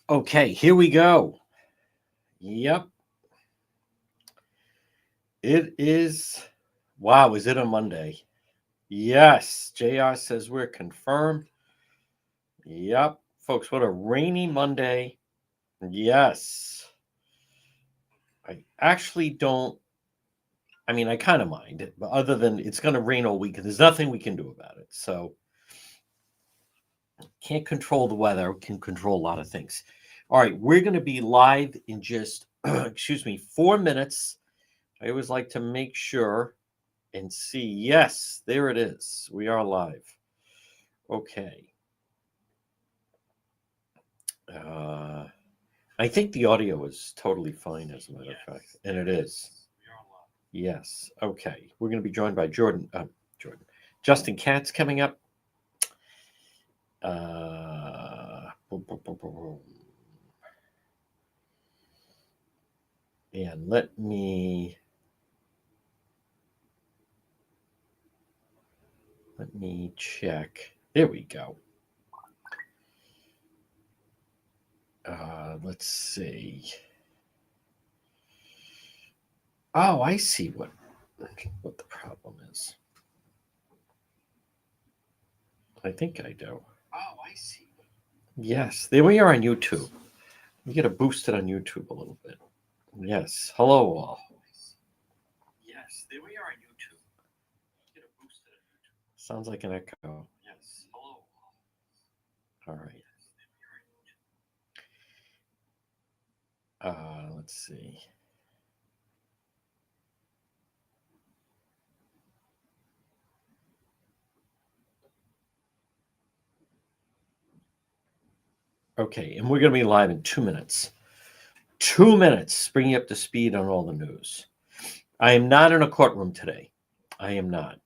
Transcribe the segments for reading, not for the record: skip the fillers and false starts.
Okay, here we go. Yep, it is. Wow, is it a Monday? Yes, JR says we're confirmed. Yep, folks, what a rainy Monday. Yes. I actually don't, I mean, I kind of mind it, but other than it's going to rain all week, and there's nothing we can do about it. So, can't control the weather, can control a lot of things. All right, we're going to be live in just, excuse me, 4 minutes. I always like to make sure and see. Yes, there it is. We are live. Okay. Uh, I think the audio is totally fine, as a matter of fact, and it is. Yes. Okay. We're going to be joined by Justin Katz coming up. Boom, boom, boom. And let me check. There we go. Let's see. Oh, I see what the problem is. I think I do. Oh, I see. Yes, there we are on YouTube. We get a boosted on YouTube a little bit. Yes. Hello all. Yes, there we are on YouTube. Get a boosted on YouTube. Sounds like an echo. Yes. Hello. All right. Let's see. Okay, and we're going to be live in 2 minutes. 2 minutes, bring you up to speed on all the news. I am not in a courtroom today. I am not.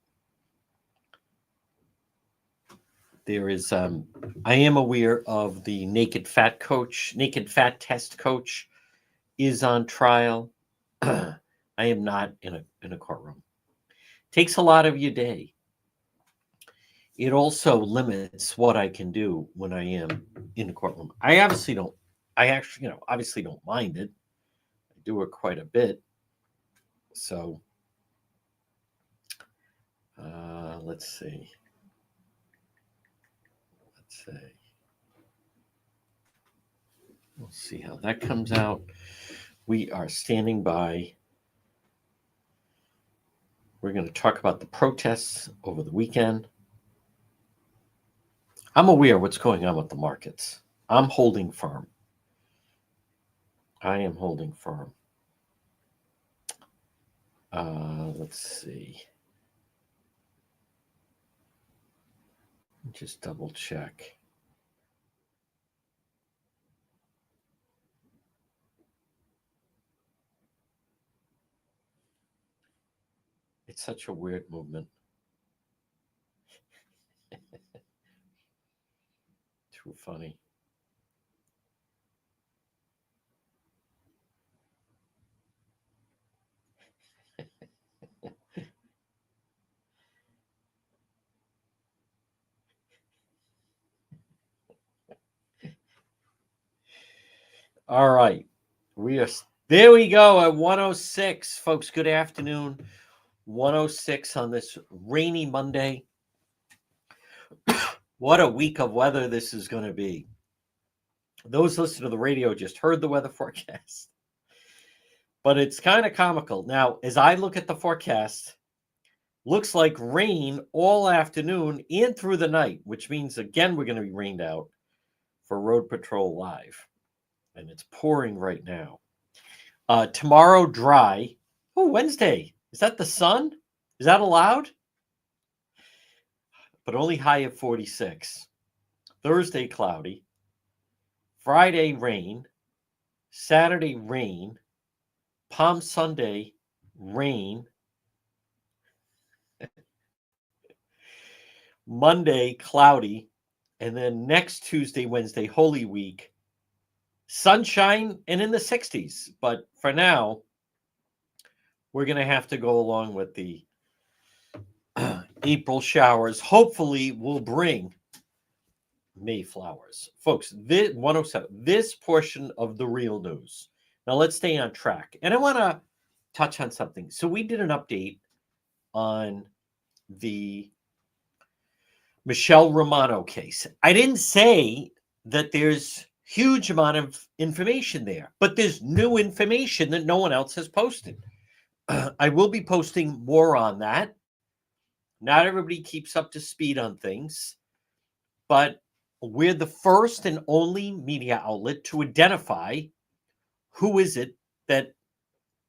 There is, I am aware of the naked fat test coach is on trial. I am not in a courtroom. Takes a lot of your day. It also limits what I can do when I am in the courtroom. I obviously don't. I actually, obviously don't mind it. I do it quite a bit. So, let's see. Let's see. We'll see how that comes out. We are standing by. We're going to talk about the protests over the weekend. I'm aware of what's going on with the markets. I'm holding firm. I am holding firm. Let's see. Just double check. It's such a weird movement. Too funny. All right. There we go at 106. Folks, good afternoon. 106 on this rainy Monday. What a week of weather this is going to be. Those listening to the radio just heard the weather forecast. But it's kind of comical. Now, as I look at the forecast, looks like rain all afternoon and through the night, which means, again, we're going to be rained out for Road Patrol Live. And it's pouring right now. Tomorrow, dry. Oh, Wednesday. Is that the sun? Is that allowed? But only high of 46. Thursday, cloudy. Friday, rain. Saturday, rain. Palm Sunday, rain. Monday, cloudy. And then next Tuesday, Wednesday, Holy Week, sunshine and in the 60s. But for now, we're going to have to go along with the April showers. Hopefully, will bring Mayflowers. Folks, this 107, this portion of the real news. Now let's stay on track. And I want to touch on something. So we did an update on the Michelle Romano case. I didn't say that there's huge amount of information there, but there's new information that no one else has posted. I will be posting more on that. Not everybody keeps up to speed on things, but we're the first and only media outlet to identify who is it that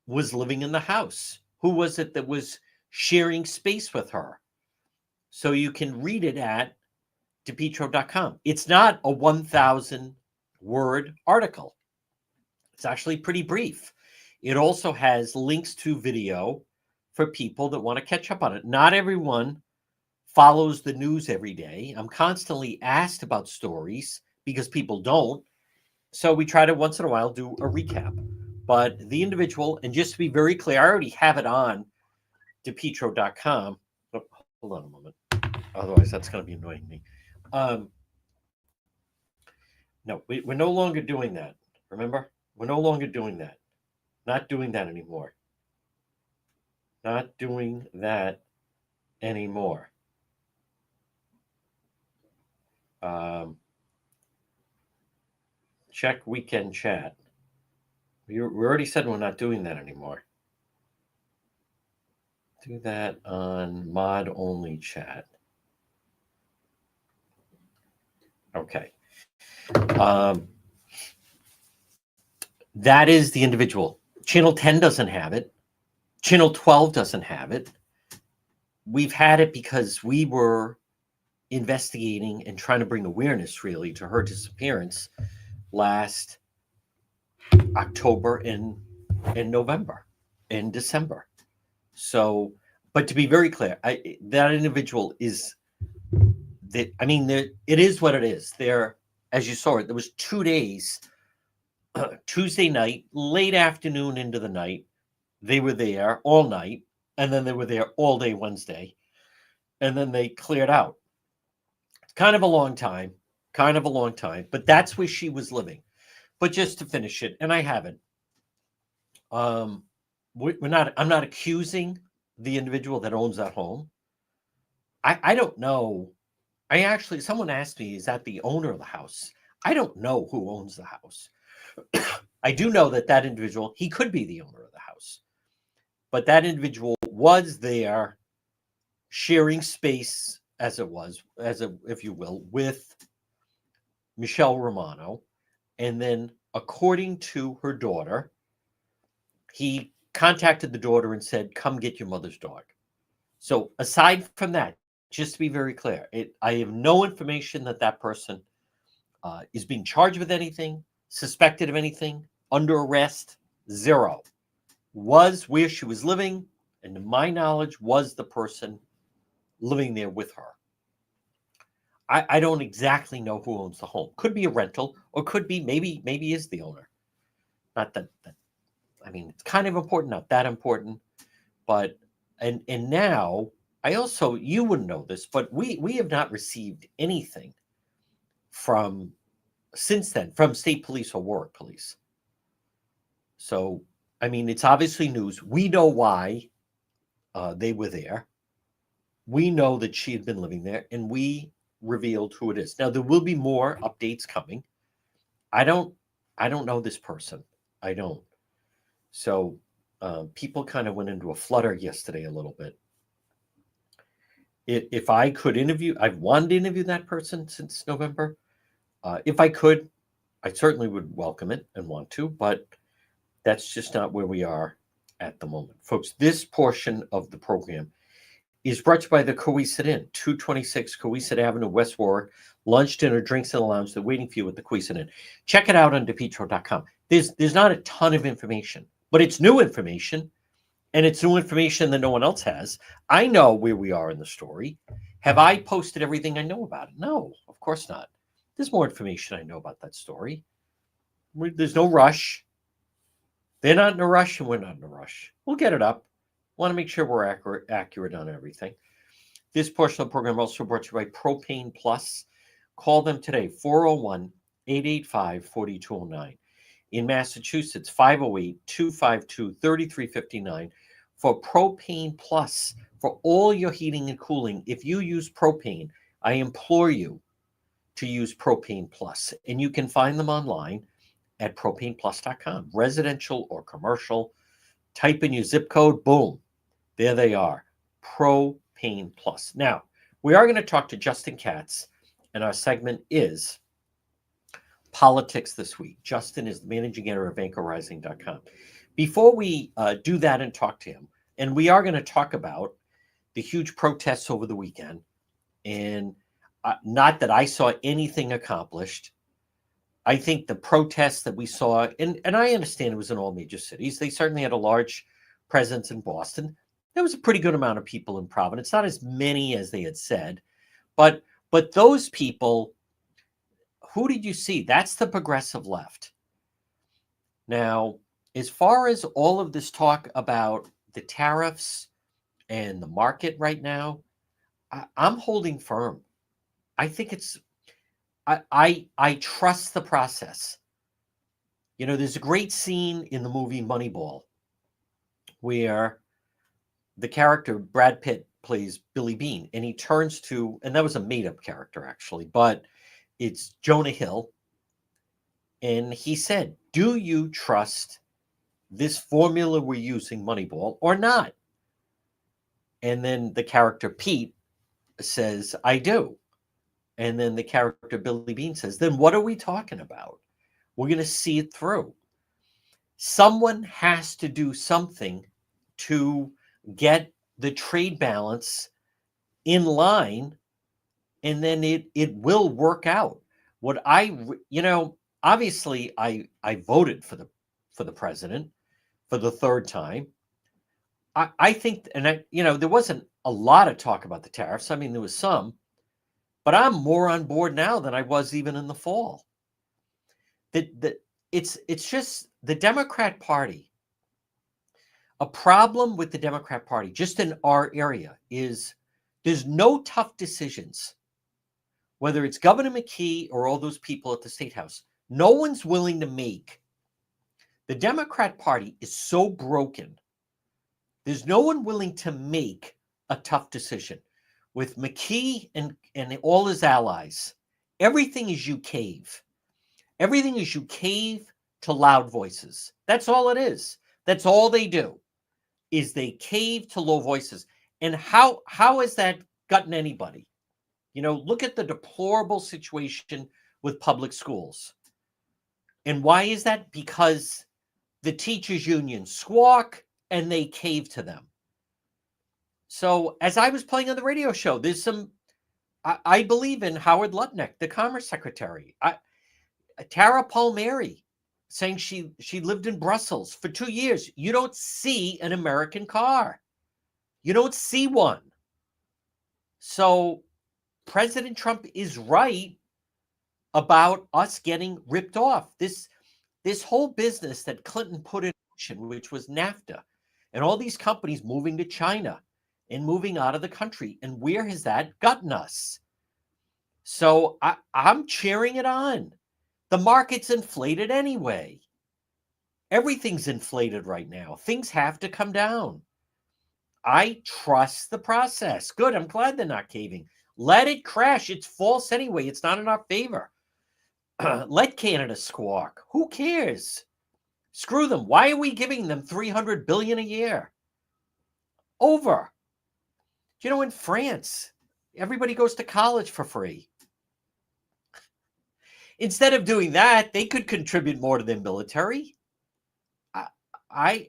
was living in the house? Who was it that was sharing space with her? So you can read it at DePetro.com. It's not a 1,000 word article. It's actually pretty brief. It also has links to video for people that want to catch up on it. Not everyone follows the news every day. I'm constantly asked about stories because people don't. So we try to once in a while do a recap. But the individual, and just to be very clear, I already have it on DePetro.com. Oh, hold on a moment. Otherwise, that's going to be annoying me. No, we're no longer doing that. Remember? We're no longer doing that. Not doing that anymore. Not doing that anymore. Check weekend chat. We already said we're not doing that anymore. Do that on mod only chat. Okay. That is the individual. Channel 10 doesn't have it. Channel 12 doesn't have it. We've had it because we were investigating and trying to bring awareness really to her disappearance last October and November and December. So, but to be very clear, that individual is that, I mean, it is what it is. There, as you saw it, there was 2 days, Tuesday night, late afternoon into the night. They were there all night, and then they were there all day Wednesday, and then they cleared out. It's kind of a long time, but that's where she was living. But just to finish it, and I haven't, I'm not accusing the individual that owns that home. I don't know. Someone asked me, is that the owner of the house? I don't know who owns the house. I do know that individual, he could be the owner of the house, but that individual was there sharing space if you will, with Michelle Romano. And then according to her daughter, he contacted the daughter and said, come get your mother's dog. So aside from that, just to be very clear, I have no information that person is being charged with anything, suspected of anything, under arrest, zero. Was where she was living, and to my knowledge, was the person living there with her. I don't exactly know who owns the home. Could be a rental, or could be maybe is the owner. Not that I mean, it's kind of important, not that important, but and now I also, you wouldn't know this, but we have not received anything since then from state police or Warwick police. So, I mean, it's obviously news. We know why they were there. We know that she had been living there, and we revealed who it is. Now, there will be more updates coming. I don't know this person. I don't. So people kind of went into a flutter yesterday a little bit. If I could interview, I've wanted to interview that person since November. If I could, I certainly would welcome it and want to, but that's just not where we are at the moment. Folks, this portion of the program is brought to you by the Cowesett Inn, 226 Cowesett Avenue, West Warwick. Lunch, dinner, drinks in the lounge. They're waiting for you at the Cowesett Inn. Check it out on DePetro.com. There's not a ton of information, but it's new information, and it's new information that no one else has. I know where we are in the story. Have I posted everything I know about it? No, of course not. There's more information I know about that story. There's no rush. They're not in a rush, and we're not in a rush. We'll get it up. Want to make sure we're accurate on everything. This portion of the program also brought to you by Propane Plus. Call them today, 401-885-4209. In Massachusetts, 508-252-3359 for Propane Plus. For all your heating and cooling, if you use propane, I implore you to use Propane Plus. And you can find them online at propaneplus.com, residential or commercial. Type in your zip code, boom, there they are, Propane Plus. Now, we are going to talk to Justin Katz, and our segment is Politics This Week. Justin is the managing editor of anchorrising.com. Before we do that and talk to him, and we are going to talk about the huge protests over the weekend, and not that I saw anything accomplished. I think the protests that we saw, and I understand it was in all major cities. They certainly had a large presence in Boston. There was a pretty good amount of people in Providence, not as many as they had said, but those people, who did you see? That's the progressive left. Now, as far as all of this talk about the tariffs and the market right now, I'm holding firm. I think it's, I trust the process. You know, there's a great scene in the movie Moneyball where the character Brad Pitt plays Billy Beane, and he turns to, and that was a made-up character actually, but it's Jonah Hill, and he said, "Do you trust this formula we're using, Moneyball, or not?" And then the character Pete says, "I do." And then the character Billy Beane says, "Then what are we talking about? We're going to see it through." Someone has to do something to get the trade balance in line, and then it will work out. What obviously I voted for the president for the third time. I think, and there wasn't a lot of talk about the tariffs. I mean, there was some, but I'm more on board now than I was even in the fall. It's just the Democrat Party. A problem with the Democrat Party, just in our area, is there's no tough decisions. Whether it's Governor McKee or all those people at the State House, no one's willing to make. The Democrat Party is so broken. There's no one willing to make a tough decision. With McKee and all his allies, everything is you cave. Everything is you cave to loud voices. That's all it is. That's all they do, is they cave to low voices. And how has that gotten anybody? Look at the deplorable situation with public schools. And why is that? Because the teachers' union squawk and they cave to them. So as I was playing on the radio show, there's I believe in Howard Lutnick, the Commerce Secretary. Tara Palmieri saying she lived in Brussels for 2 years. You don't see an American car. You don't see one. So President Trump is right about us getting ripped off. This whole business that Clinton put in motion, which was NAFTA, and all these companies moving to China and moving out of the country. And where has that gotten us? So I'm cheering it on. The market's inflated anyway. Everything's inflated right now. Things have to come down. I trust the process. Good. I'm glad they're not caving. Let it crash. It's false anyway. It's not in our favor. Let Canada squawk. Who cares? Screw them. Why are we giving them $300 billion a year? Over. In France, everybody goes to college for free. Instead of doing that, they could contribute more to their military. I'm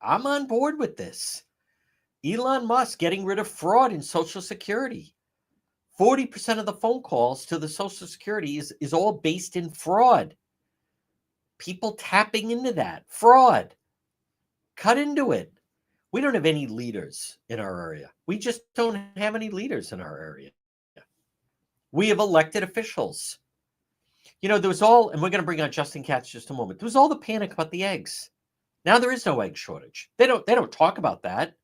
on board with this. Elon Musk getting rid of fraud in Social Security. 40% of the phone calls to the Social Security is all based in fraud. People tapping into that. Fraud. Cut into it. We don't have any leaders in our area. We just don't have any leaders in our area. We have elected officials. There was all, and we're going to bring on Justin Katz in just a moment. There was all the panic about the eggs. Now there is no egg shortage. They don't talk about that.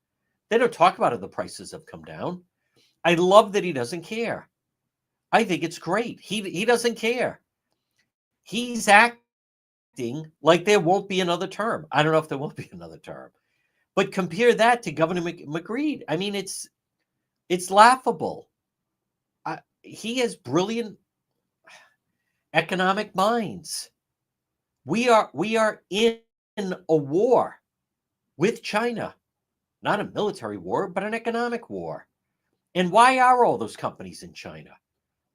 They don't talk about how the prices have come down. I love that he doesn't care. I think it's great. He doesn't care. He's acting like there won't be another term. I don't know if there won't be another term, but compare that to Governor McGreed. I mean, it's laughable. He has brilliant economic minds. We are in a war with China, not a military war, but an economic war. And why are all those companies in China?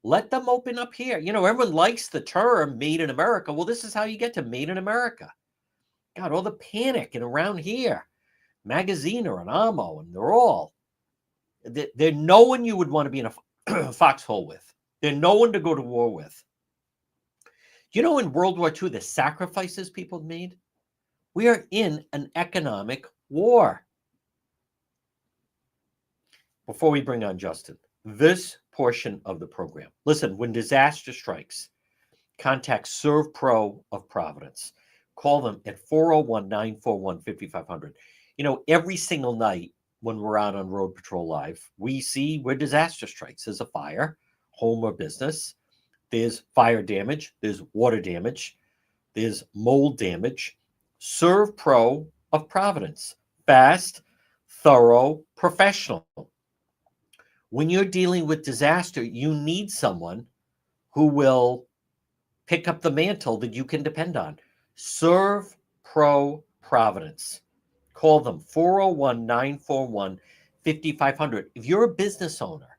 Let them open up here. You know, everyone likes the term made in America. Well, this is how you get to made in America. God, all the panic and around here, Magaziner and Ammo, and they're no one you would want to be in a foxhole with. They're no one to go to war with. You know, in World War II, the sacrifices people made? We are in an economic war. Before we bring on Justin, this portion of the program. Listen, when disaster strikes, contact ServPro of Providence. Call them at 401-941-5500. You know, every single night when we're out on Road Patrol Live, we see where disaster strikes. There's a fire, home or business. There's fire damage. There's water damage. There's mold damage. ServPro of Providence. Fast, thorough, professional. When you're dealing with disaster, you need someone who will pick up the mantle that you can depend on. ServPro Providence. Call them 401-941-5500. If you're a business owner,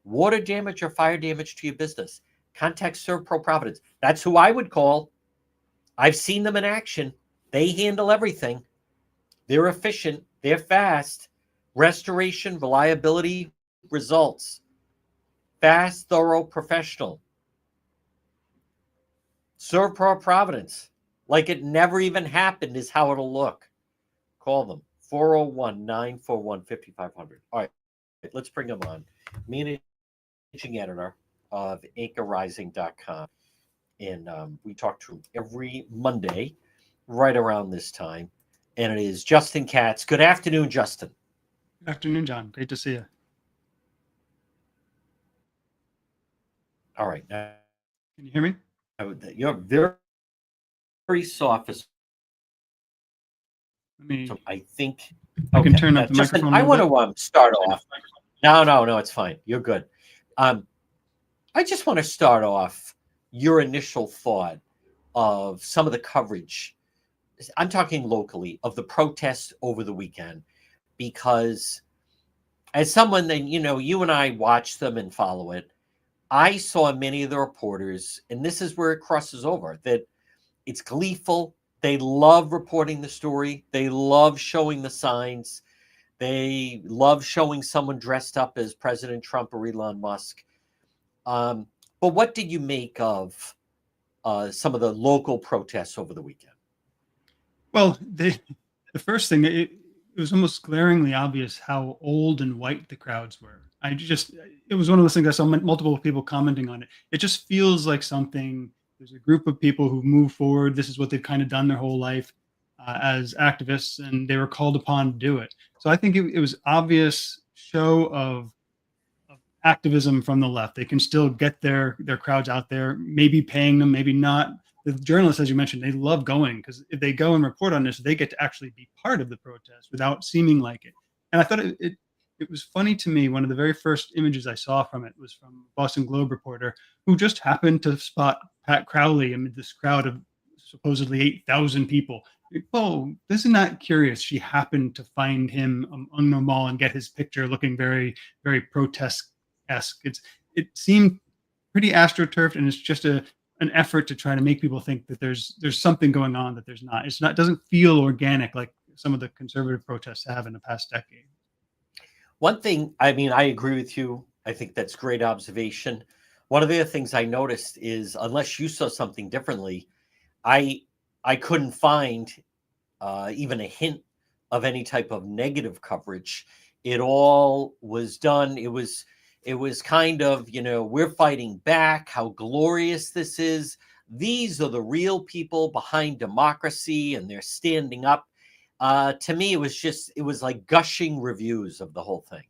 water damage or fire damage to your business, contact ServPro Providence. That's who I would call. I've seen them in action. They handle everything. They're efficient. They're fast. Restoration, reliability, results. Fast, thorough, professional. ServPro Providence. Like it never even happened is how it'll look. Call them. 401-941-5500. All right, let's bring them on. Managing editor of AnchorRising.com. And we talk to him every Monday right around this time. And it is Justin Katz. Good afternoon, Justin. Good afternoon, John. Great to see you. All right. Can you hear me? You're very, very soft. So I think I can turn up the Justin, microphone. I want to start off. No, it's fine. You're good. I just want to start off your initial thought of some of the coverage. I'm talking locally of the protests over the weekend, because as someone that, you know, you and I watch them and follow it, I saw many of the reporters, and this is where it crosses over, that it's gleeful. They love reporting the story. They love showing the signs. They love showing someone dressed up as President Trump or Elon Musk. But what did you make of some of the local protests over the weekend? Well, the first thing, it was almost glaringly obvious how old and white the crowds were. It was one of those things I saw multiple people commenting on it. It just feels like something, there's a group of people who move forward. This is what they've kind of done their whole life as activists, and they were called upon to do it. So I think it was obvious show of activism from the left. They can still get their crowds out there, maybe paying them, maybe not. The journalists, as you mentioned, they love going, because if they go and report on this, they get to actually be part of the protest without seeming like it. And I thought it was funny to me. One of the very first images I saw from it was from a Boston Globe reporter who just happened to spot Pat Crowley amid this crowd of supposedly 8,000 people. Oh, isn't that curious? She happened to find him on the mall and get his picture looking very, very protest-esque. It seemed pretty astroturfed, and it's just an effort to try to make people think that there's something going on that there's not. It doesn't feel organic like some of the conservative protests have in the past decade. One thing, I mean, I agree with you. I think that's great observation. One of the other things I noticed is, unless you saw something differently, I couldn't find even a hint of any type of negative coverage. It all was done. It was kind of, you know, we're fighting back, how glorious this is. These are the real people behind democracy, and they're standing up. To me, it was like gushing reviews of the whole thing.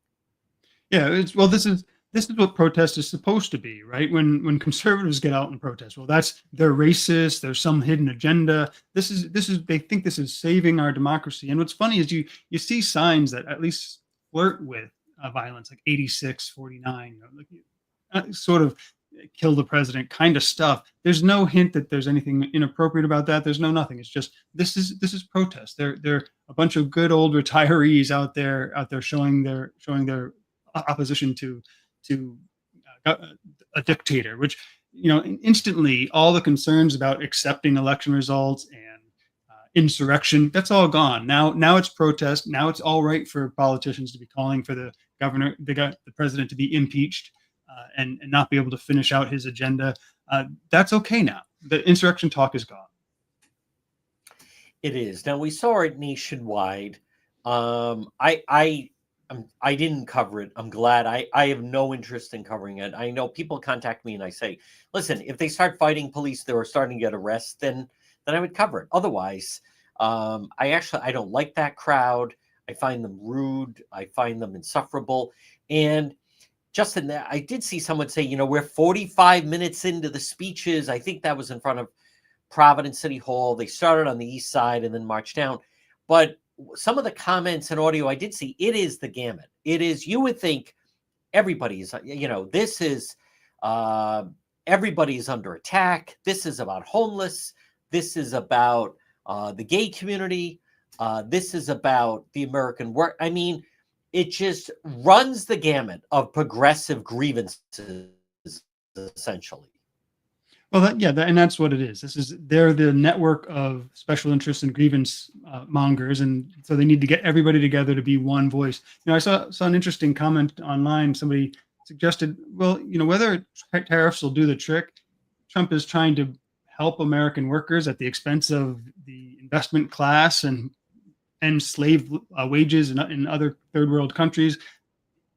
Yeah, this is this is what protest is supposed to be, right? When conservatives get out and protest, well, they're racist. There's some hidden agenda. This is they think this is saving our democracy. And what's funny is you see signs that at least flirt with violence, like 86-49, like, sort of kill the president kind of stuff. There's no hint that there's anything inappropriate about that. There's no nothing. It's just this is protest. They're a bunch of good old retirees out there showing their opposition to a dictator, which instantly all the concerns about accepting election results and insurrection, that's all gone. Now it's protest. Now it's all right for politicians to be calling for the president to be impeached and not be able to finish out his agenda. That's okay now. The insurrection talk is gone. It is. Now we saw it nationwide. I didn't cover it. I'm glad. I have no interest in covering it. I know people contact me and I say, listen, if they start fighting police that are starting to get arrests, then I would cover it. Otherwise, I don't like that crowd. I find them rude. I find them insufferable. And Justin, I did see someone say, we're 45 minutes into the speeches. I think that was in front of Providence City Hall. They started on the east side and then marched down. But some of the comments and audio I did see, it is the gamut. It is, you would think everybody's, this is, everybody's under attack. This is about homeless. This is about the gay community. This is about the American work. I mean, it just runs the gamut of progressive grievances, essentially. Well, and that's what it is. They're the network of special interests and grievance mongers, and so they need to get everybody together to be one voice. I saw an interesting comment online. Somebody suggested, well, whether tariffs will do the trick, Trump is trying to help American workers at the expense of the investment class and slave wages in other third world countries.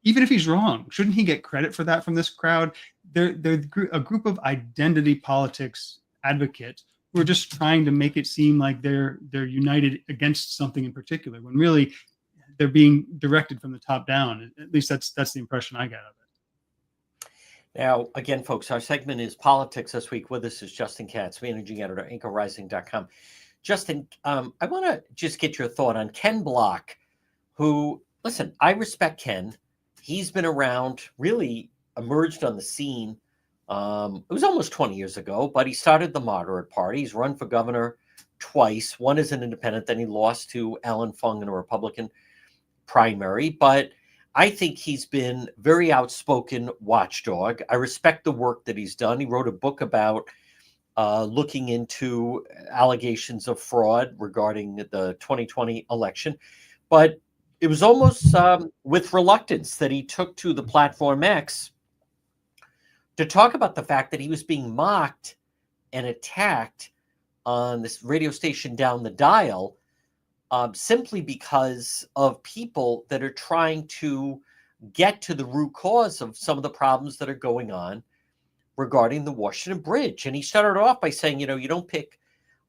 Even if he's wrong, shouldn't he get credit for that from this crowd? They're a group of identity politics advocates who are just trying to make it seem like they're united against something in particular, when really they're being directed from the top down. At least that's the impression I got of it. Now, again, folks, our segment is Politics This Week. With us is Justin Katz, managing editor, anchorrising.com. Justin, I want to just get your thought on Ken Block, who, listen, I respect Ken. He's been around, really emerged on the scene. It was almost 20 years ago, but he started the Moderate Party. He's run for governor twice, one as an independent, then he lost to Alan Fung in a Republican primary. But I think he's been very outspoken watchdog. I respect the work that he's done. He wrote a book about looking into allegations of fraud regarding the 2020 election. But it was almost with reluctance that he took to the Platform X to talk about the fact that he was being mocked and attacked on this radio station down the dial simply because of people that are trying to get to the root cause of some of the problems that are going on regarding the Washington Bridge. And he started off by saying, you don't pick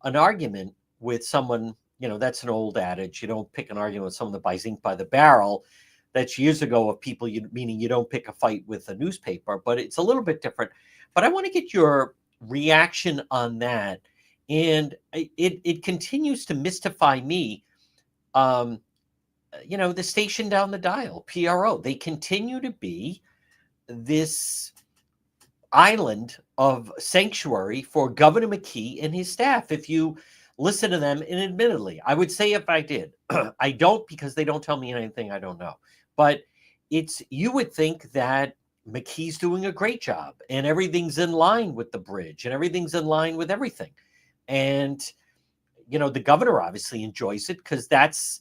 an argument with someone. That's an old adage. You don't pick an argument with someone that buys ink by the barrel. That's years ago of people, meaning you don't pick a fight with a newspaper, but it's a little bit different. But I want to get your reaction on that. And it continues to mystify me. The station down the dial, PRO, they continue to be this island of sanctuary for Governor McKee and his staff. If you listen to them, and admittedly, I would say if I did, I don't, because they don't tell me anything I don't know. But you would think that McKee's doing a great job and everything's in line with the bridge and everything's in line with everything. And, the governor obviously enjoys it because that's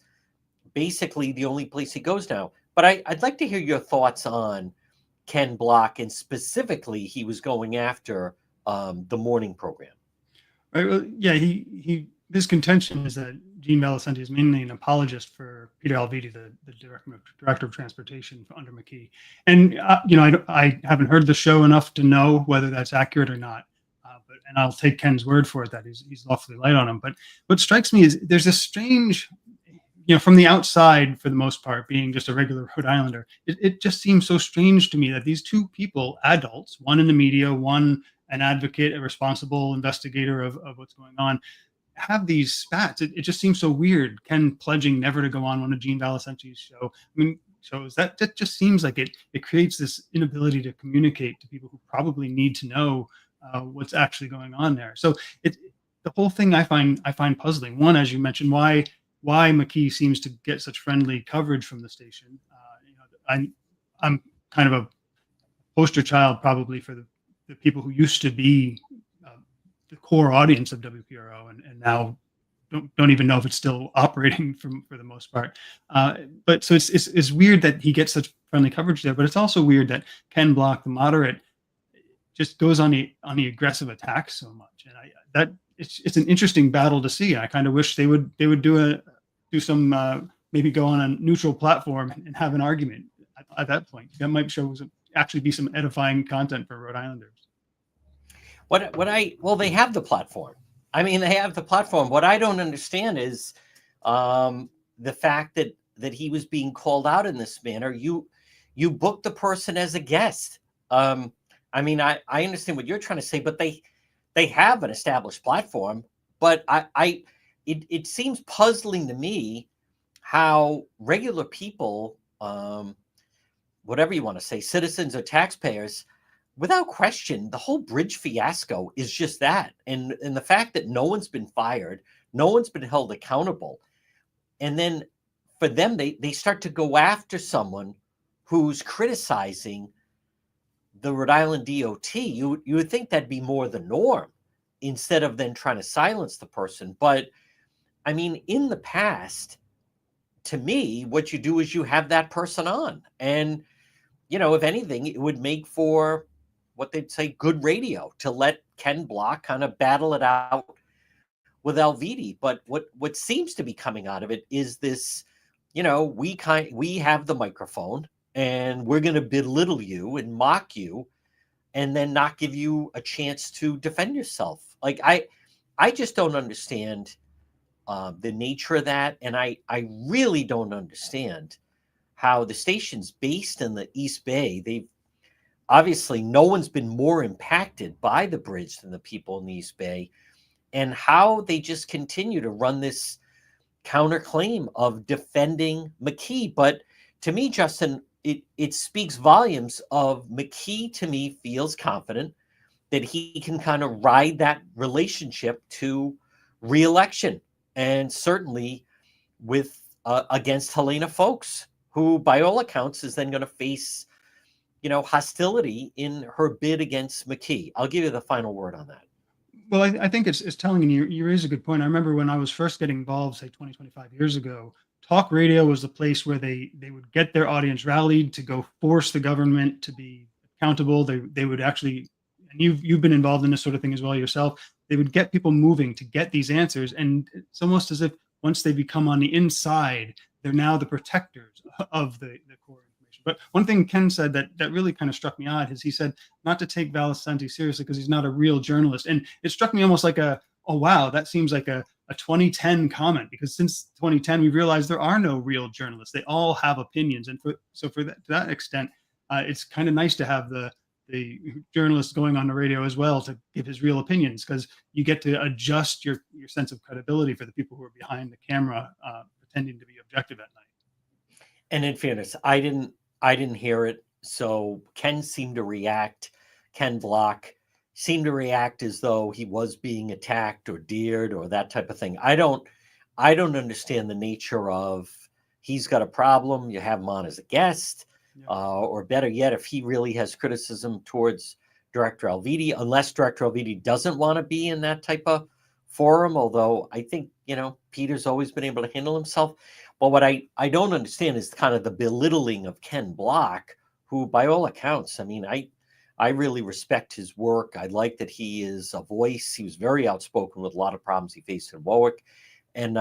basically the only place he goes now. But I'd like to hear your thoughts on Ken Block, and specifically he was going after the morning program. Right. Well, yeah, his contention is that Gene Valicenti is mainly an apologist for Peter Alviti, the director of transportation under McKee. And I haven't heard the show enough to know whether that's accurate or not. And I'll take Ken's word for it that he's awfully light on him. But what strikes me is there's a strange from the outside, for the most part, being just a regular Rhode Islander, it just seems so strange to me that these two people, adults, one in the media, one an advocate, a responsible investigator of what's going on, have these spats. It just seems so weird. Ken pledging never to go on one of Gene Valicenti's shows that just seems like it creates this inability to communicate to people who probably need to know what's actually going on there. So the whole thing I find puzzling. One, as you mentioned, why McKee seems to get such friendly coverage from the station. I'm kind of a poster child probably for the people who used to be the core audience of WPRO and now don't even know if it's still operating for the most part. But so it's weird that he gets such friendly coverage there, but it's also weird that Ken Block, the moderate, just goes on the aggressive attack so much. And it's an interesting battle to see. I kind of wish they would do some maybe go on a neutral platform and have an argument at that point. That might actually be some edifying content for Rhode Islanders. Well, they have the platform. I mean, they have the platform. What I don't understand is the fact that he was being called out in this manner. You booked the person as a guest. I mean, I understand what you're trying to say, but they have an established platform. But it seems puzzling to me how regular people, whatever you want to say, citizens or taxpayers, without question, the whole bridge fiasco is just that. And the fact that no one's been fired, no one's been held accountable. And then for them, they start to go after someone who's criticizing the Rhode Island DOT. You would think that'd be more the norm instead of then trying to silence the person. But I mean, in the past, to me, what you do is you have that person on. And, if anything, it would make for what they'd say good radio to let Ken Block kind of battle it out with Alviti. But what seems to be coming out of it is this, we have the microphone and we're going to belittle you and mock you and then not give you a chance to defend yourself. Like I just don't understand the nature of that. And I really don't understand how the station's based in the East Bay. They've obviously no one's been more impacted by the bridge than the people in the East Bay, and how they just continue to run this counterclaim of defending McKee. But to me, Justin, it speaks volumes of McKee. To me, feels confident that he can kind of ride that relationship to re-election, and certainly with against Helena Foulkes, who by all accounts is then going to face hostility in her bid against McKee. I'll give you the final word on that. Well, I think it's telling, and you raise a good point. I remember when I was first getting involved, say 20, 25 years ago, talk radio was the place where they would get their audience rallied to go force the government to be accountable. They would actually, and you've been involved in this sort of thing as well yourself, they would get people moving to get these answers. And it's almost as if once they become on the inside, they're now the protectors of the core information. But one thing Ken said that really kind of struck me odd is he said not to take Valicenti seriously because he's not a real journalist. And it struck me almost like oh, wow, that seems like a 2010 comment, because since 2010, we've realized there are no real journalists. They all have opinions. And to that extent, it's kind of nice to have the journalist going on the radio as well to give his real opinions, because you get to adjust your sense of credibility for the people who are behind the camera pretending to be objective at night. And in fairness, I didn't hear it. So Ken Block seemed to react as though he was being attacked or dared or that type of thing. I don't understand the nature of, he's got a problem, you have him on as a guest. Yeah. Or better yet, if he really has criticism towards Director Alviti, unless Director Alviti doesn't want to be in that type of forum, although I think, Peter's always been able to handle himself. But what I don't understand is kind of the belittling of Ken Block, who by all accounts, I mean, I really respect his work. I like that he is a voice. He was very outspoken with a lot of problems he faced in Warwick. And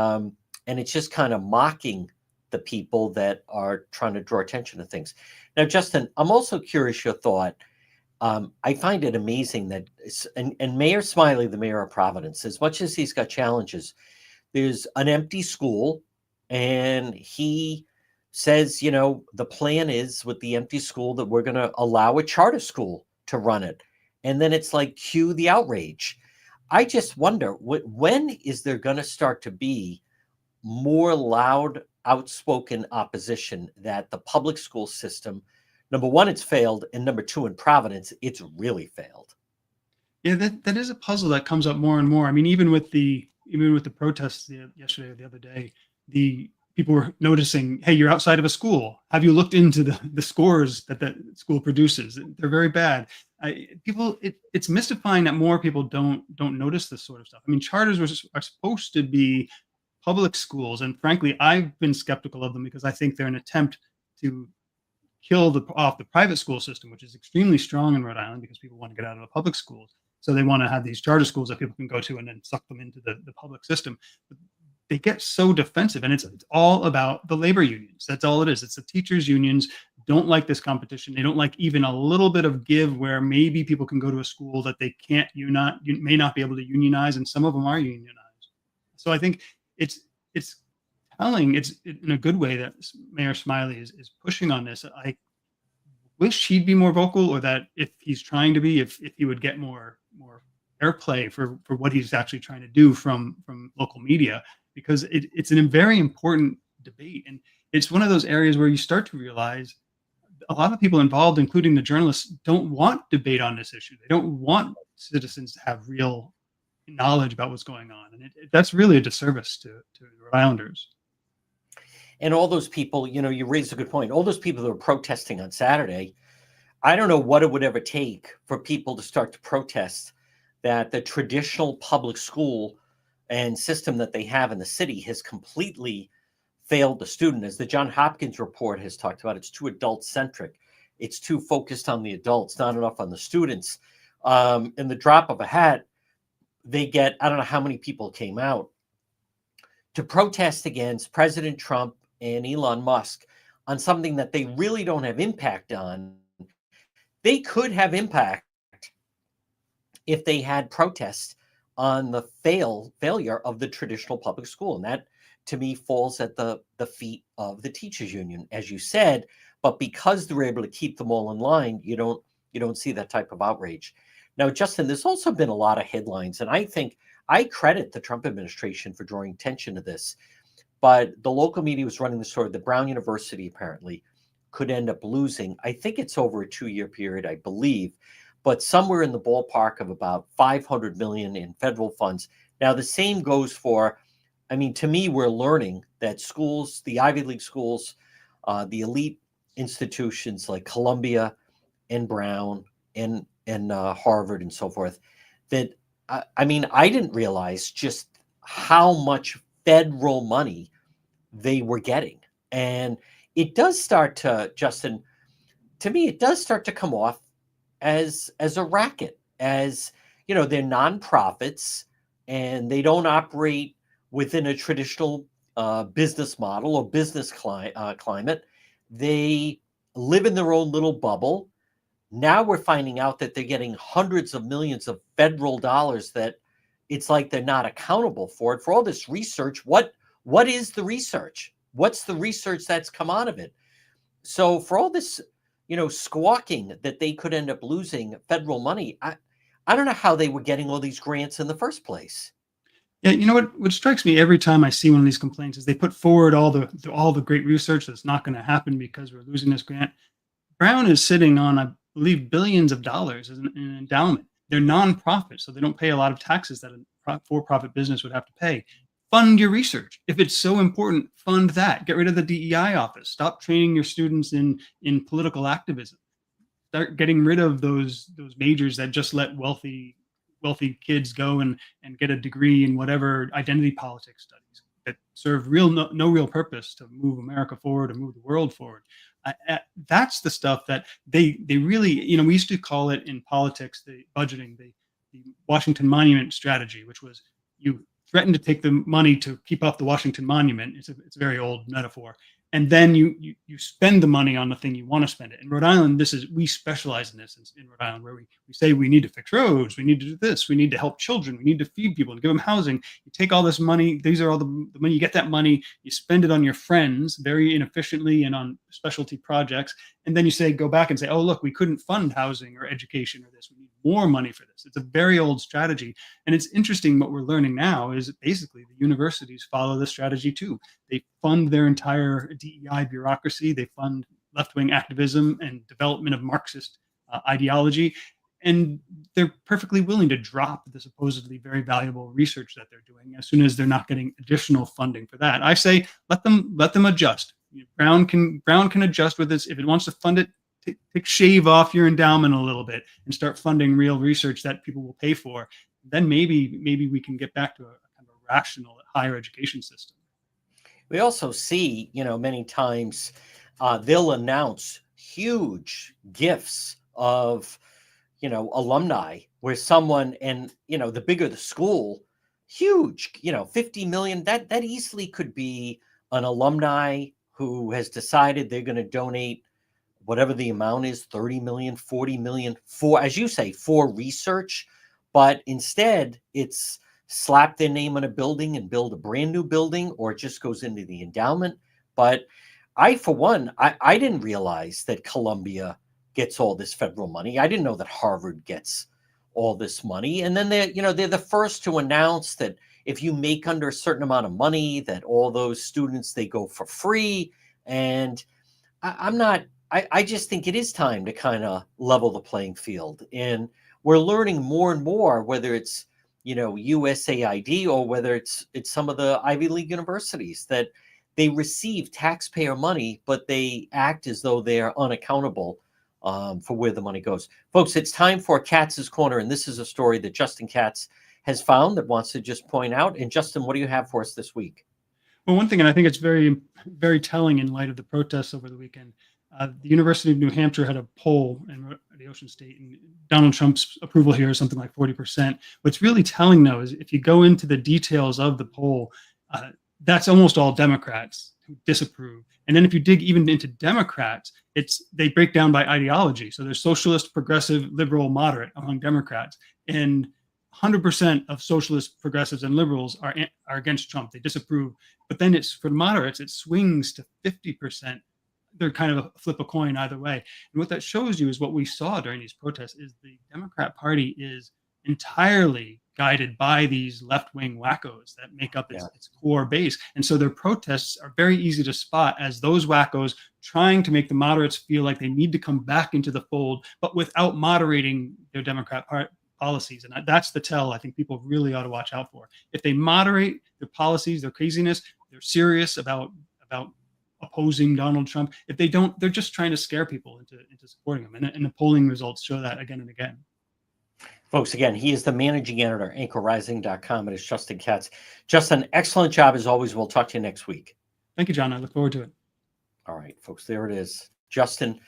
it's just kind of mocking the people that are trying to draw attention to things. Now, Justin, I'm also curious your thought. I find it amazing that, and Mayor Smiley, the mayor of Providence, as much as he's got challenges, there's an empty school and he says, you know, the plan is with the empty school that we're going to allow a charter school to run it. And then it's like, cue the outrage. I just wonder, when is there going to start to be more loud, outspoken opposition that the public school system, number one, it's failed, and number two, in Providence, it's really failed. Yeah, that is a puzzle that comes up more and more. I mean, even with the protests yesterday or the other day, the people were noticing, hey, you're outside of a school. Have you looked into the scores that that school produces? They're very bad. It's mystifying that more people don't notice this sort of stuff. I mean, charters are supposed to be public schools, and frankly, I've been skeptical of them because I think they're an attempt to kill off the private school system, which is extremely strong in Rhode Island because people want to get out of the public schools. So they want to have these charter schools that people can go to and then suck them into the public system. But they get so defensive, and it's all about the labor unions. That's all it is. It's the teachers' unions don't like this competition. They don't like even a little bit of give where maybe people can go to a school that they can't may not be able to unionize, and some of them are unionized. So I think it's telling, it's in a good way that Mayor Smiley is pushing on this. I wish he'd be more vocal, or that if he's trying to be, if he would get more airplay for what he's actually trying to do from local media, because it's a very important debate. And it's one of those areas where you start to realize a lot of people involved, including the journalists, don't want debate on this issue. They don't want citizens to have real knowledge about what's going on. And that's really a disservice to Rhode Islanders. And all those people, you know, you raised a good point. All those people that were protesting on Saturday, I don't know what it would ever take for people to start to protest that the traditional public school and system that they have in the city has completely failed the student. As the Johns Hopkins report has talked about, it's too adult-centric. It's too focused on the adults, not enough on the students. In the drop of a hat, they get, I don't know how many people came out to protest against President Trump and Elon Musk on something that they really don't have impact on. They could have impact if they had protests on the failure of the traditional public school. And that, to me, falls at the feet of the teachers union, as you said. But because they're able to keep them all in line, you don't see that type of outrage. Now, Justin, there's also been a lot of headlines, and I think I credit the Trump administration for drawing attention to this. But the local media was running the story that Brown University apparently could end up losing. I think it's over a 2-year period, I believe, but somewhere in the ballpark of about $500 million in federal funds. Now, the same goes for, I mean, to me, we're learning that schools, the Ivy League schools, the elite institutions like Columbia and Brown and Harvard and so forth, that, I mean, I didn't realize just how much federal money they were getting. And it does start to, Justin, to me, it does start to come off as a racket, as, you know, they're nonprofits and they don't operate within a traditional business model or business climate. They live in their own little bubble. Now we're finding out that they're getting hundreds of millions of federal dollars that it's like they're not accountable for it. For all this research, what is the research? What's the research that's come out of it? So for all this, you know, squawking that they could end up losing federal money, I don't know how they were getting all these grants in the first place. Yeah, you know what strikes me every time I see one of these complaints is they put forward all the great research that's not going to happen because we're losing this grant. Brown is sitting on, I believe, billions of dollars as an endowment. They're nonprofit, so they don't pay a lot of taxes that a for-profit business would have to pay. Fund your research. If it's so important, fund that. Get rid of the DEI office. Stop training your students in political activism. Start getting rid of those majors that just let wealthy kids go and get a degree in whatever identity politics studies that serve no real purpose to move America forward or move the world forward. That's the stuff that they really, you know, we used to call it in politics, the budgeting, the Washington Monument strategy, which was you threaten to take the money to keep up the Washington Monument. It's a very old metaphor. and then you spend the money on the thing you want to spend it. In Rhode Island, we specialize in this in Rhode Island, where we say we need to fix roads, we need to do this, we need to help children, we need to feed people and give them housing. You take all this money, these are all the money, you get that money, you spend it on your friends very inefficiently and on specialty projects, and then you say, go back and say, oh, look, we couldn't fund housing or education or this, we need more money for this. It's a very old strategy. And it's interesting, what we're learning now is basically the universities follow this strategy too. They fund their entire DEI bureaucracy. They fund left-wing activism and development of Marxist ideology. And they're perfectly willing to drop the supposedly very valuable research that they're doing as soon as they're not getting additional funding for that. I say, let them adjust. Brown can adjust with this. If it wants to fund it, shave off your endowment a little bit and start funding real research that people will pay for. Then maybe we can get back to a kind of a rational higher education system. We also see, many times they'll announce huge gifts of, alumni, where someone, and, the bigger the school, huge, 50 million, that easily could be an alumni who has decided they're going to donate whatever the amount is, 30 million, 40 million, for, as you say, for research. But instead, it's slap their name on a building and build a brand new building, or it just goes into the endowment. But I, for one, I didn't realize that Columbia gets all this federal money. I didn't know that Harvard gets all this money. And then they're the first to announce that if you make under a certain amount of money, that all those students, they go for free. And I just think it is time to kind of level the playing field. And we're learning more and more, whether it's, USAID or whether it's some of the Ivy League universities, that they receive taxpayer money, but they act as though they are unaccountable for where the money goes. Folks, it's time for Katz's Corner, and this is a story that Justin Katz has found that wants to just point out. And Justin, what do you have for us this week? Well, one thing, and I think it's very, very telling in light of the protests over the weekend, the University of New Hampshire had a poll in the Ocean State, and Donald Trump's approval here is something like 40%. What's really telling, though, is if you go into the details of the poll, that's almost all Democrats who disapprove. And then if you dig even into Democrats, they break down by ideology. So there's socialist, progressive, liberal, moderate among Democrats. And 100% of socialists, progressives, and liberals are against Trump. They disapprove. But then it's for the moderates, it swings to 50%. They're kind of a flip a coin either way. And what that shows you is what we saw during these protests is the Democrat Party is entirely guided by these left-wing wackos that make up its core base. And so their protests are very easy to spot as those wackos trying to make the moderates feel like they need to come back into the fold, but without moderating their Democrat policies. And that's the tell I think people really ought to watch out for. If they moderate their policies, their craziness, they're serious about opposing Donald Trump. If they don't, they're just trying to scare people into supporting him. And the polling results show that again and again. Folks, again, he is the managing editor, anchorrising.com. It is Justin Katz. Justin, excellent job as always. We'll talk to you next week. Thank you, John. I look forward to it. All right, folks, there it is. Justin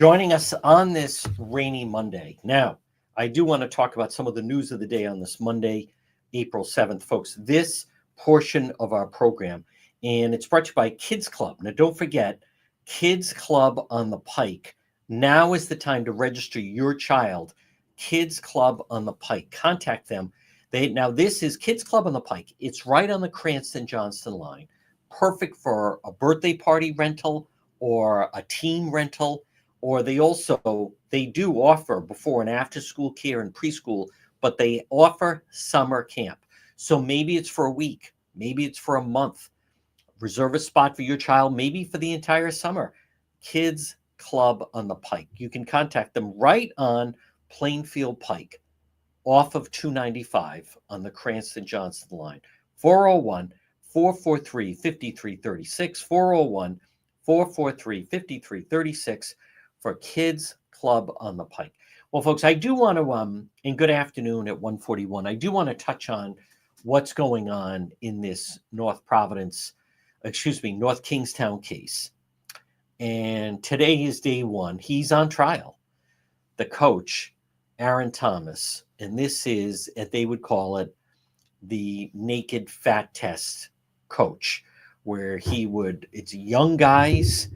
joining us on this rainy Monday. Now, I do want to talk about some of the news of the day on this Monday, April 7th. Folks, this portion of our program, and it's brought to you by Kids Club. Now, don't forget, Kids Club on the Pike. Now is the time to register your child. Kids Club on the Pike. Contact them. Now, this is Kids Club on the Pike. It's right on the Cranston-Johnston line. Perfect for a birthday party rental or a team rental. Or they do offer before and after school care and preschool, but they offer summer camp. So maybe it's for a week. Maybe it's for a month. Reserve a spot for your child, maybe for the entire summer. Kids Club on the Pike. You can contact them right on Plainfield Pike, off of 295 on the Cranston-Johnston line. 401-443-5336. 401-443-5336 for Kids Club on the Pike. Well, folks, I do want to, and good afternoon at 1:41, I do want to touch on what's going on in this North Kingstown case. And today is day one. He's on trial. The coach, Aaron Thomas, and this is, they would call it, the naked fat test coach, where it's young guys,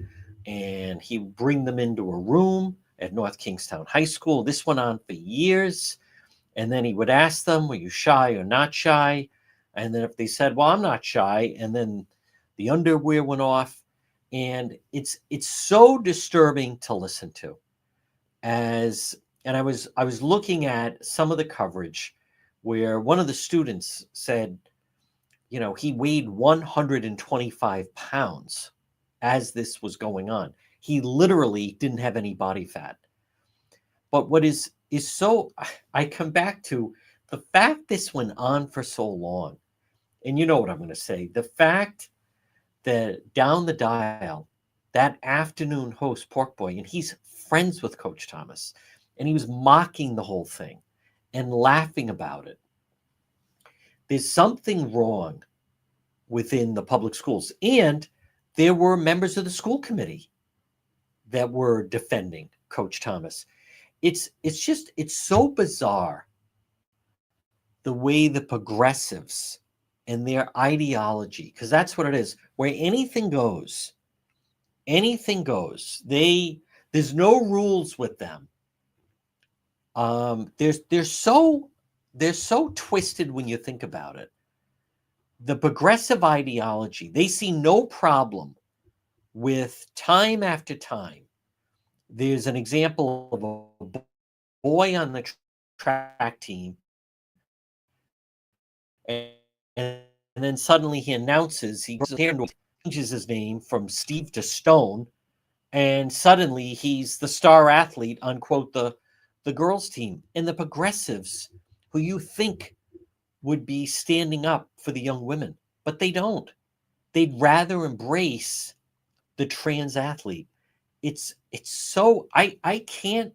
and he would bring them into a room at North Kingstown High School. This went on for years. And then he would ask them, were you shy or not shy? And then if they said, well, I'm not shy, and then the underwear went off. And it's so disturbing to listen to. And I was looking at some of the coverage where one of the students said, he weighed 125 pounds as this was going on. He literally didn't have any body fat. But what is so, I come back to the fact this went on for so long. And you know what I'm going to say. The fact that down the dial, that afternoon host, Pork Boy, and he's friends with Coach Thomas, and he was mocking the whole thing and laughing about it. There's something wrong within the public schools. And there were members of the school committee that were defending Coach Thomas. It's so bizarre the way the progressives and their ideology, because that's what it is, where anything goes. There's no rules with them. They're so twisted when you think about it. The progressive ideology, they see no problem with time after time. There's an example of a boy on the track team, and then suddenly he announces, he changes his name from Steve to Stone, and suddenly he's the star athlete on, quote, the girls team. And the progressives, who you think would be standing up for the young women, but they don't. They'd rather embrace the trans athlete. It's so, I can't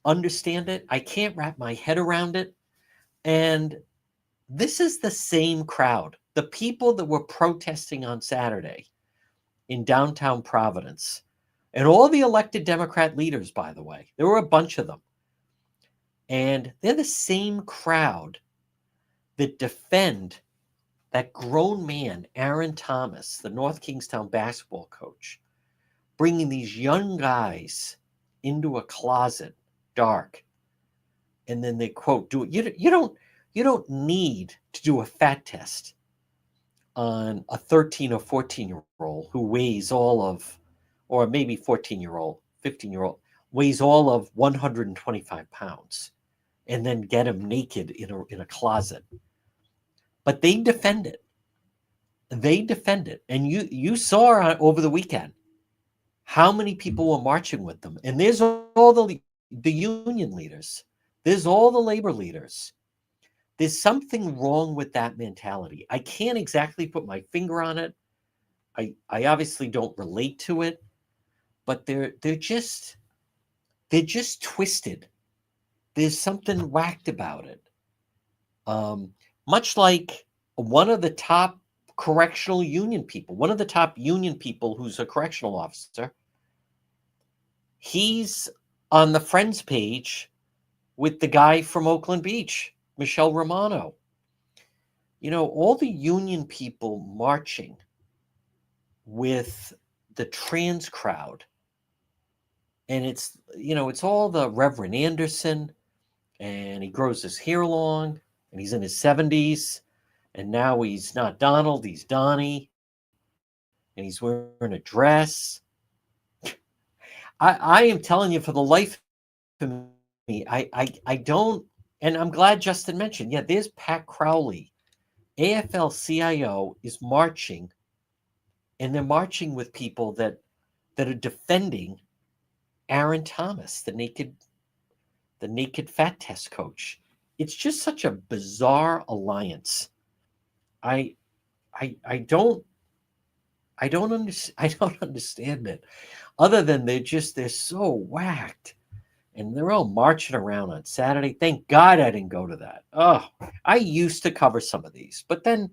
understand it. I can't wrap my head around it. And this is the same crowd. The people that were protesting on Saturday in downtown Providence, and all the elected Democrat leaders, by the way, there were a bunch of them. And they're the same crowd that defend that grown man, Aaron Thomas, the North Kingstown basketball coach, bringing these young guys into a closet, dark, and then they, quote, do it. You don't need to do a fat test on a 13 or 14-year-old who weighs all of, or maybe 14-year-old, 15-year-old, weighs all of 125 pounds, and then get him naked in a closet. But they defend it. And you saw over the weekend how many people were marching with them. And there's all the union leaders. There's all the labor leaders. There's something wrong with that mentality. I can't exactly put my finger on it. I obviously don't relate to it, but they're just twisted. There's something whacked about it. Much like one of the top correctional union people, one of the top union people who's a correctional officer, he's on the Friends page with the guy from Oakland Beach, Michelle Romano. All the union people marching with the trans crowd. And it's all the Reverend Anderson, and he grows his hair long, and he's in his 70s, and now he's not Donald, he's Donnie, and he's wearing a dress. I am telling you, for the life of me, I don't, and I'm glad Justin mentioned, there's Pat Crowley. AFL-CIO is marching, and they're marching with people that are defending Aaron Thomas, the naked fat test coach. It's just such a bizarre alliance. I don't understand it, other than they're so whacked, and they're all marching around on Saturday. Thank God I didn't go to that. Oh, I used to cover some of these, but then,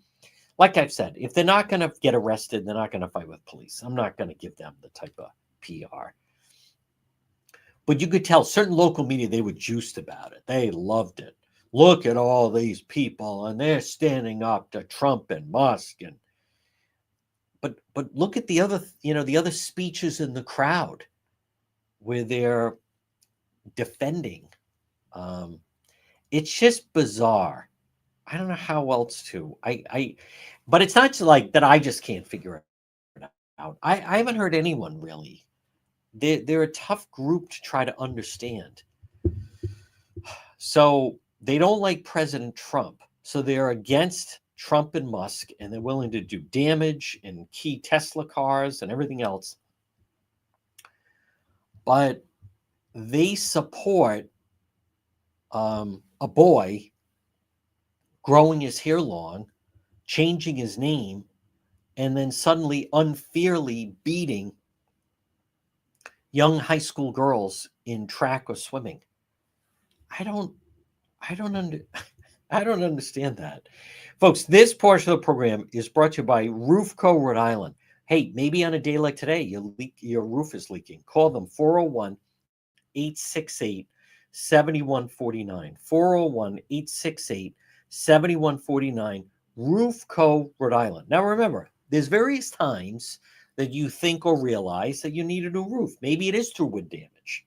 like I've said, if they're not going to get arrested, they're not going to fight with police. I'm not going to give them the type of PR. But you could tell certain local media, they were juiced about it. They loved it. Look at all these people, and they're standing up to Trump and Musk. And but look at the other, the other speeches in the crowd where they're defending. It's just bizarre. I don't know how else to. But it's not like that. I just can't figure it out. I haven't heard anyone really. They're a tough group to try to understand. So they don't like President Trump. So they're against Trump and Musk, and they're willing to do damage in key Tesla cars and everything else. But they support a boy growing his hair long, changing his name, and then suddenly unfairly beating young high school girls in track or swimming. I don't understand that. Folks, this portion of the program is brought to you by Roofco Rhode Island. Hey, maybe on a day like today, your roof is leaking. Call them 401-868-7149. 401-868-7149. Roofco Rhode Island. Now remember, there's various times that you think or realize that you need a new roof. Maybe it is through wind damage,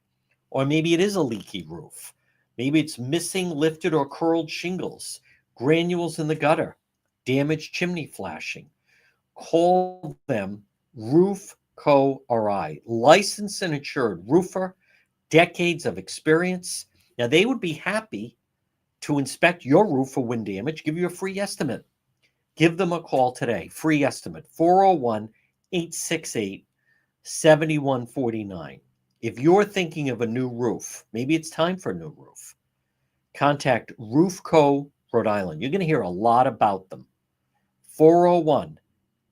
or maybe it is a leaky roof. Maybe it's missing lifted or curled shingles, granules in the gutter, damaged chimney flashing. Call them Roofco RI, licensed and insured roofer, decades of experience. Now, they would be happy to inspect your roof for wind damage, give you a free estimate. Give them a call today. Free estimate, 401-868-7149. If you're thinking of a new roof, maybe it's time for a new roof, contact Roofco Rhode Island. You're going to hear a lot about them.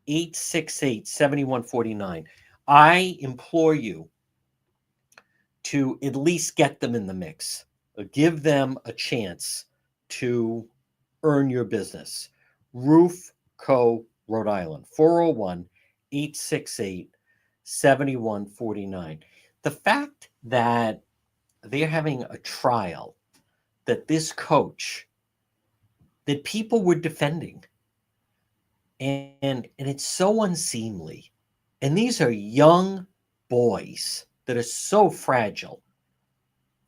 401-868-7149. I implore you to at least get them in the mix. Give them a chance to earn your business. Roofco Rhode Island, 401-868-7149. The fact that they're having a trial, that this coach, that people were defending, and it's so unseemly. And these are young boys that are so fragile,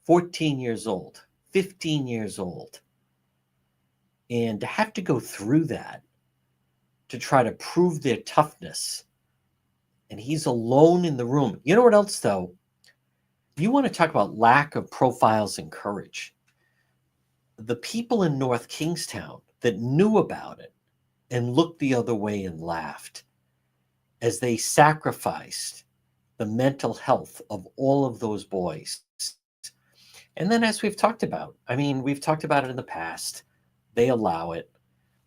14 years old, 15 years old. And to have to go through that to try to prove their toughness, and he's alone in the room. You know what else, though? You want to talk about lack of profiles and courage. The people in North Kingstown that knew about it and looked the other way and laughed as they sacrificed the mental health of all of those boys. And then, as we've talked about, we've talked about it in the past, they allow it.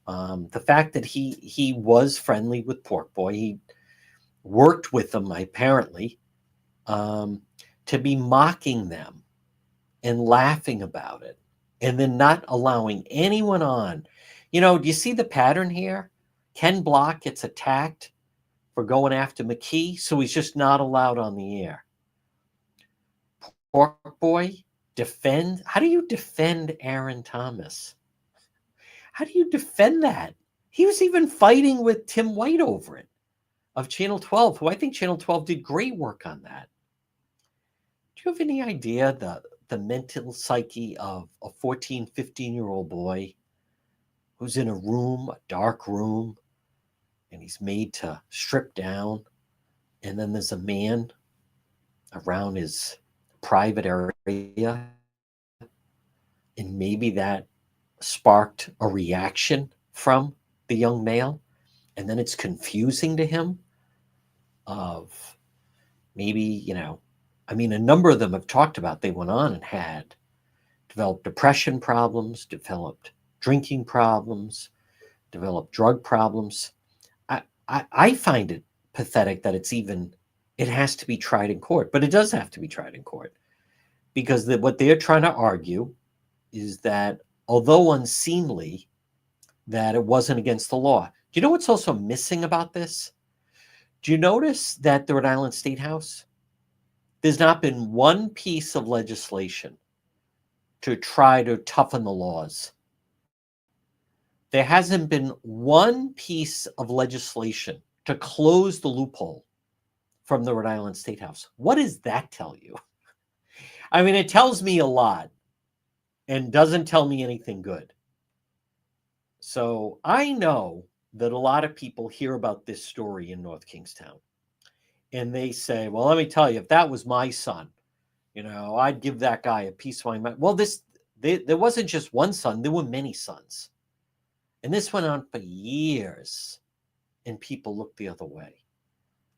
The fact that he was friendly with Pork Boy, he worked with them, apparently, to be mocking them and laughing about it, and then not allowing anyone on. Do you see the pattern here? Ken Block gets attacked for going after McKee, so he's just not allowed on the air. Pork Boy, defend. How do you defend Aaron Thomas? How do you defend that? He was even fighting with Tim White over it of Channel 12, who I think Channel 12 did great work on that. Do you have any idea the mental psyche of a 14, 15-year-old boy who's in a room, a dark room, and he's made to strip down, and then there's a man around his private area, and maybe that sparked a reaction from the young male, and then it's confusing to him of maybe, a number of them have talked about they went on and had developed depression problems, developed drinking problems, developed drug problems. I find it pathetic that it has to be tried in court, but it does have to be tried in court, because what they're trying to argue is that although unseemly, that it wasn't against the law. Do you know what's also missing about this? Do you notice that the Rhode Island State House, there's not been one piece of legislation to try to toughen the laws? There hasn't been one piece of legislation to close the loophole from the Rhode Island State House. What does that tell you? I mean, it tells me a lot and doesn't tell me anything good. So I know that a lot of people hear about this story in North Kingstown and they say, well, let me tell you, if that was my son, I'd give that guy a piece of my mind. Well, there wasn't just one son, there were many sons. And this went on for years and people looked the other way.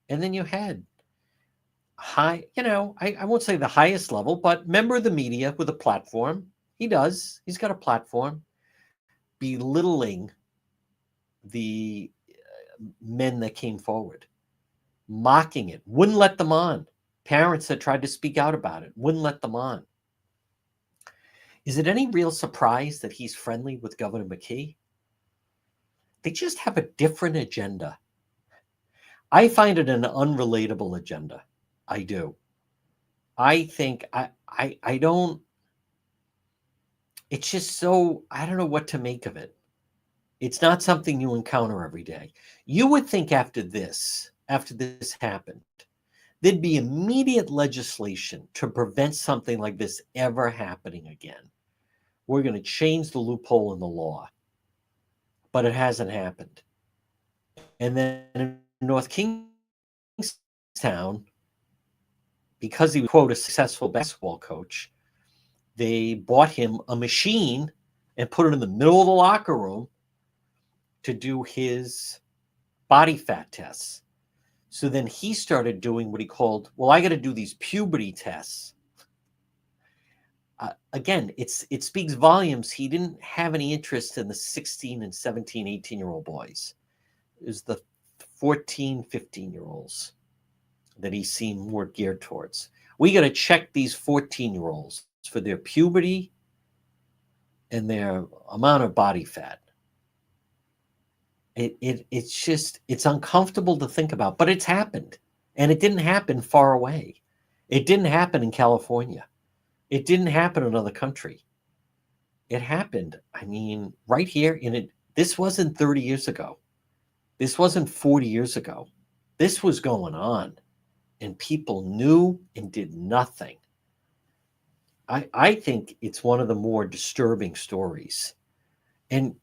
And then you had I won't say the highest level, but member of the media with a platform. He's got a platform belittling the men that came forward, mocking it, wouldn't let them on. Parents that tried to speak out about it wouldn't let them on. Is it any real surprise that he's friendly with Governor McKee? They just have a different agenda. I find it an unrelatable agenda. I do. I think I don't, it's just so, I don't know what to make of it. It's not something you encounter every day. You would think after this happened, there'd be immediate legislation to prevent something like this ever happening again. We're going to change the loophole in the law, but it hasn't happened. And then in North Kingstown, because he was, quote, a successful basketball coach, they bought him a machine and put it in the middle of the locker room to do his body fat tests. So then he started doing what he called, well, I got to do these puberty tests. Again, it speaks volumes. He didn't have any interest in the 16 and 17, 18-year-old boys. It was the 14, 15-year-olds that he seemed more geared towards. We got to check these 14-year-olds for their puberty and their amount of body fat. It's uncomfortable to think about, but it's happened. And it didn't happen far away. It didn't happen in California. It didn't happen in another country. It happened, right here in it. This wasn't 30 years ago. This wasn't 40 years ago. This was going on. And people knew and did nothing. I think it's one of the more disturbing stories. And,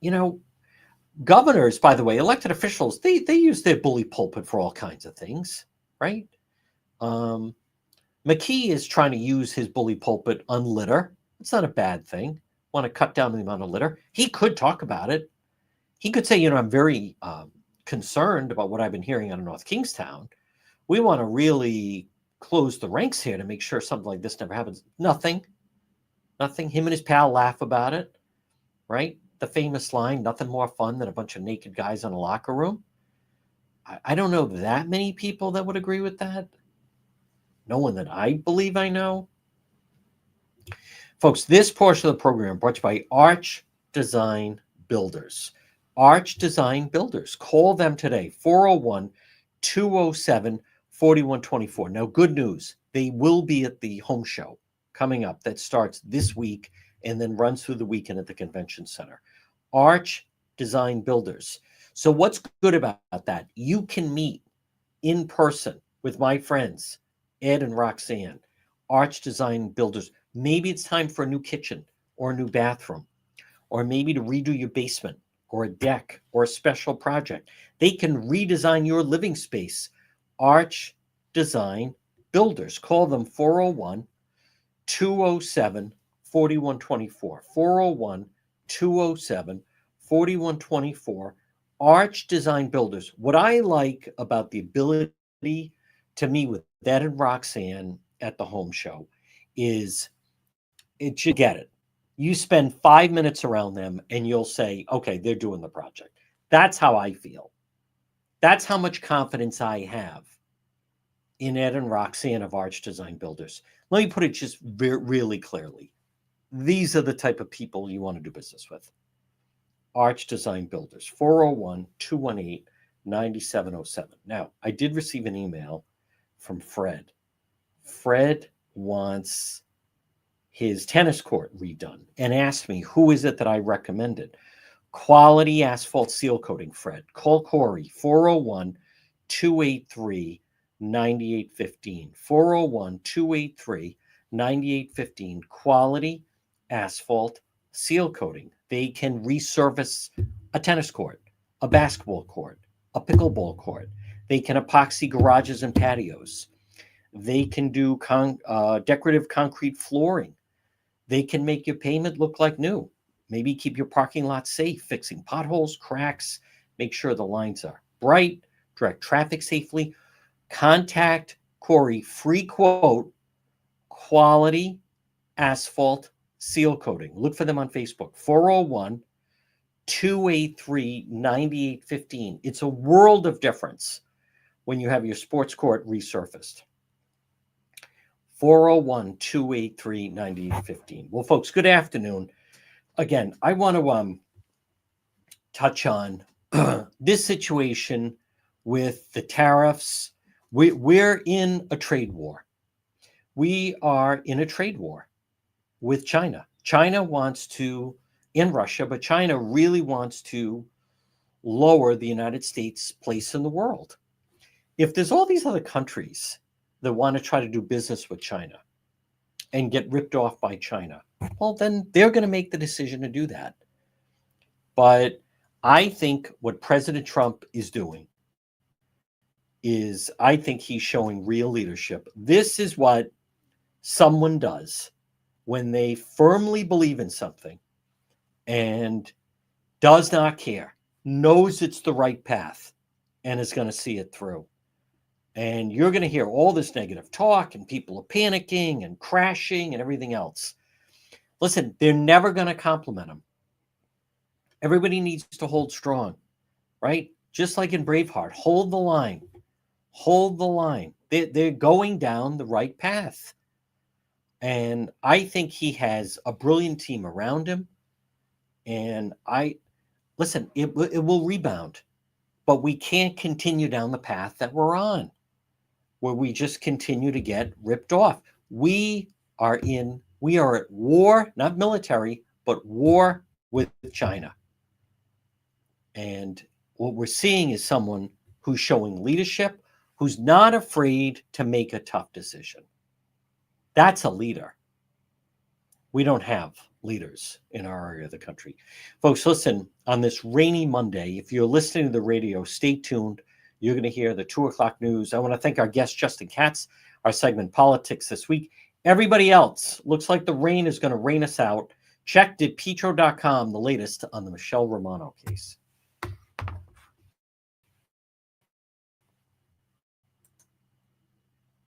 governors, by the way, elected officials, they use their bully pulpit for all kinds of things, right? McKee is trying to use his bully pulpit on litter. It's not a bad thing. Want to cut down the amount of litter. He could talk about it. He could say, I'm very concerned about what I've been hearing out of North Kingstown. We want to really close the ranks here to make sure something like this never happens. Nothing. Him and his pal laugh about it, right? The famous line, nothing more fun than a bunch of naked guys in a locker room. I don't know that many people that would agree with that. No one that I believe I know. Folks, this portion of the program brought to you by Arch Design Builders. Arch Design Builders. Call them today, 401-207-4124. Now, good news. They will be at the home show coming up that starts this week and then runs through the weekend at the convention center. Arch Design Builders. So what's good about that? You can meet in person with my friends, Ed and Roxanne, Arch Design Builders. Maybe it's time for a new kitchen or a new bathroom, or maybe to redo your basement or a deck or a special project. They can redesign your living space. Arch Design Builders. Call them 401-207-4124. 401-207-4124. Arch Design Builders. What I like about the ability to meet with Ed and Roxanne at the home show is it should get it. You spend 5 minutes around them and you'll say, okay, they're doing the project. That's how I feel. That's how much confidence I have in Ed and Roxanne of Arch Design Builders. Let me put it just really clearly. These are the type of people you want to do business with. Arch Design Builders, 401-218-9707. Now, I did receive an email from Fred. Fred wants his tennis court redone and asked me, who is it that I recommended? Quality Asphalt Seal Coating, Fred. Call Corey, 283 9815. 401 283 9815. Quality Asphalt Seal Coating. They can resurface a tennis court, a basketball court, a pickleball court. They can epoxy garages and patios. They can do decorative concrete flooring. They can make your pavement look like new. Maybe keep your parking lot safe, fixing potholes, cracks, make sure the lines are bright, direct traffic safely. Contact Corey, free quote, Quality Asphalt Seal Coating. Look for them on Facebook, 401 283 9815. It's a world of difference when you have your sports court resurfaced. 401 283 9815. Well, folks, good afternoon. Again, I want to touch on this situation with the tariffs. We're in a trade war. We are in a trade war with China. China wants to, in Russia, but China really wants to lower the United States' place in the world. If there's all these other countries that want to try to do business with China and get ripped off by China, well, then they're going to make the decision to do that. But I think what President Trump is doing is, I think he's showing real leadership. This is what someone does when they firmly believe in something and does not care, knows it's the right path, and is going to see it through. And you're going to hear all this negative talk, and people are panicking and crashing and everything else. Listen, they're never going to compliment him. Everybody needs to hold strong, right? Just like in Braveheart, hold the line. Hold the line. They're going down the right path. And I think he has a brilliant team around him. And listen, it will rebound. But we can't continue down the path that we're on, where we just continue to get ripped off. We are at war, not military, but war with China. And what we're seeing is someone who's showing leadership, who's not afraid to make a tough decision. That's a leader. We don't have leaders in our area of the country. Folks, listen, on this rainy Monday, if you're listening to the radio, stay tuned. You're going to hear the 2 o'clock news. I want to thank our guest, Justin Katz, our segment Politics This Week. Everybody else, looks like the rain is going to rain us out. Check DePietro.com, the latest on the Michelle Romano case.